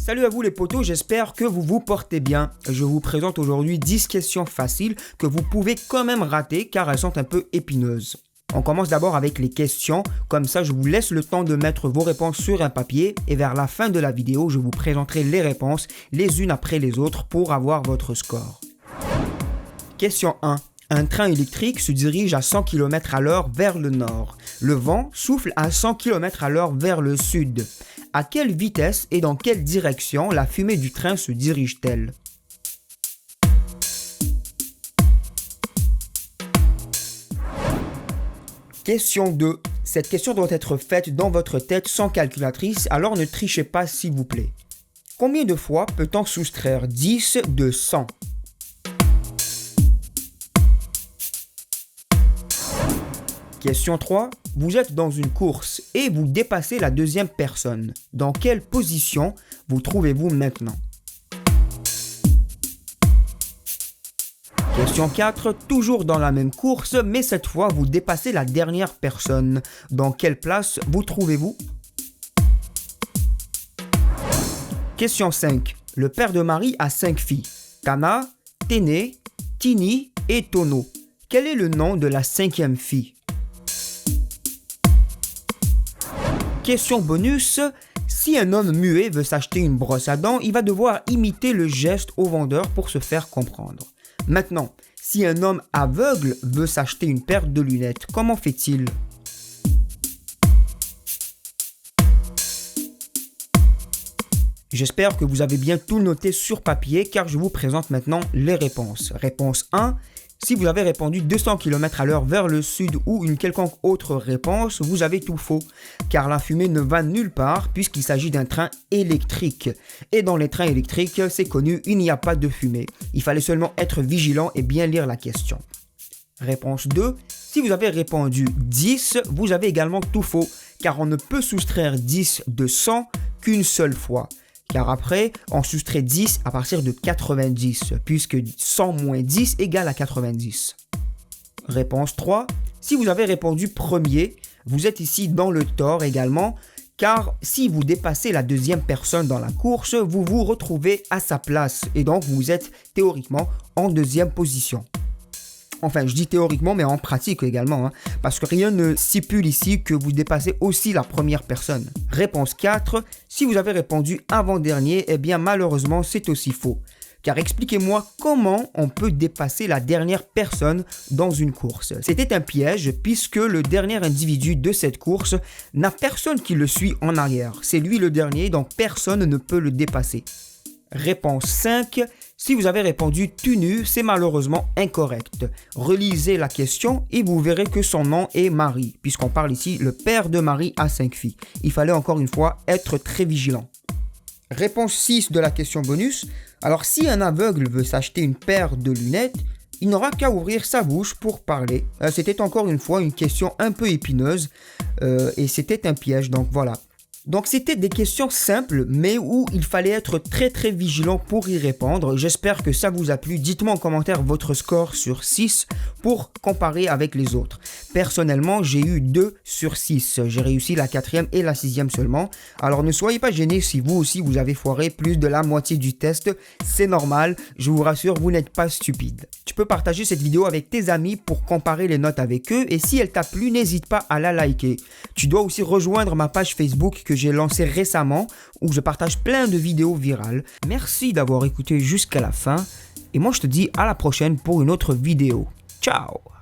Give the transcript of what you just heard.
Salut à vous les potos, j'espère que vous vous portez bien. Je vous présente aujourd'hui 10 questions faciles que vous pouvez quand même rater car elles sont un peu épineuses. On commence d'abord avec les questions, comme ça je vous laisse le temps de mettre vos réponses sur un papier et vers la fin de la vidéo, je vous présenterai les réponses les unes après les autres pour avoir votre score. Question 1. Un train électrique se dirige à 100 km à l'heure vers le nord. Le vent souffle à 100 km à l'heure vers le sud. À quelle vitesse et dans quelle direction la fumée du train se dirige-t-elle? Question 2. Cette question doit être faite dans votre tête sans calculatrice, alors ne trichez pas s'il vous plaît. Combien de fois peut-on soustraire 10 de 100? Question 3. Vous êtes dans une course et vous dépassez la deuxième personne. Dans quelle position vous trouvez-vous maintenant? Question 4. Toujours dans la même course, mais cette fois vous dépassez la dernière personne. Dans quelle place vous trouvez-vous? Question 5. Le père de Marie a 5 filles. Cana, Téné, Tini et Tono. Quel est le nom de la 5e fille? Question bonus, si un homme muet veut s'acheter une brosse à dents, il va devoir imiter le geste au vendeur pour se faire comprendre. Maintenant, si un homme aveugle veut s'acheter une paire de lunettes, comment fait-il? J'espère que vous avez bien tout noté sur papier car je vous présente maintenant les réponses. Réponse 1. Si vous avez répondu 200 km à l'heure vers le sud ou une quelconque autre réponse, vous avez tout faux, car la fumée ne va nulle part puisqu'il s'agit d'un train électrique. Et dans les trains électriques, c'est connu, il n'y a pas de fumée. Il fallait seulement être vigilant et bien lire la question. Réponse 2. Si vous avez répondu 10, vous avez également tout faux, car on ne peut soustraire 10 de 100 qu'une seule fois. Car après, on soustrait 10 à partir de 90, puisque 100 moins 10 égale à 90. Réponse 3. Si vous avez répondu premier, vous êtes ici dans le tort également, car si vous dépassez la deuxième personne dans la course, vous vous retrouvez à sa place, et donc vous êtes théoriquement en deuxième position. Enfin, je dis théoriquement, mais en pratique également, parce que rien ne stipule ici que vous dépassez aussi la première personne. Réponse 4. Si vous avez répondu avant-dernier, eh bien malheureusement, c'est aussi faux. Car expliquez-moi comment on peut dépasser la dernière personne dans une course. C'était un piège puisque le dernier individu de cette course n'a personne qui le suit en arrière. C'est lui le dernier, donc personne ne peut le dépasser. Réponse 5. Si vous avez répondu tout nu, c'est malheureusement incorrect. Relisez la question et vous verrez que son nom est Marie, puisqu'on parle ici, le père de Marie a 5 filles. Il fallait encore une fois être très vigilant. Réponse 6 de la question bonus. Alors si un aveugle veut s'acheter une paire de lunettes, il n'aura qu'à ouvrir sa bouche pour parler. C'était encore une fois une question un peu épineuse et c'était un piège, donc voilà. Donc c'était des questions simples mais où il fallait être très vigilant pour y répondre. J'espère que ça vous a plu. Dites-moi en commentaire votre score sur 6 pour comparer avec les autres. Personnellement, j'ai eu 2 sur 6. J'ai réussi la 4e et la 6e seulement. Alors ne soyez pas gênés si vous aussi vous avez foiré plus de la moitié du test. C'est normal, je vous rassure, vous n'êtes pas stupide. Tu peux partager cette vidéo avec tes amis pour comparer les notes avec eux et si elle t'a plu, n'hésite pas à la liker. Tu dois aussi rejoindre ma page Facebook que j'ai lancée récemment où je partage plein de vidéos virales. Merci d'avoir écouté jusqu'à la fin et moi je te dis à la prochaine pour une autre vidéo. Ciao!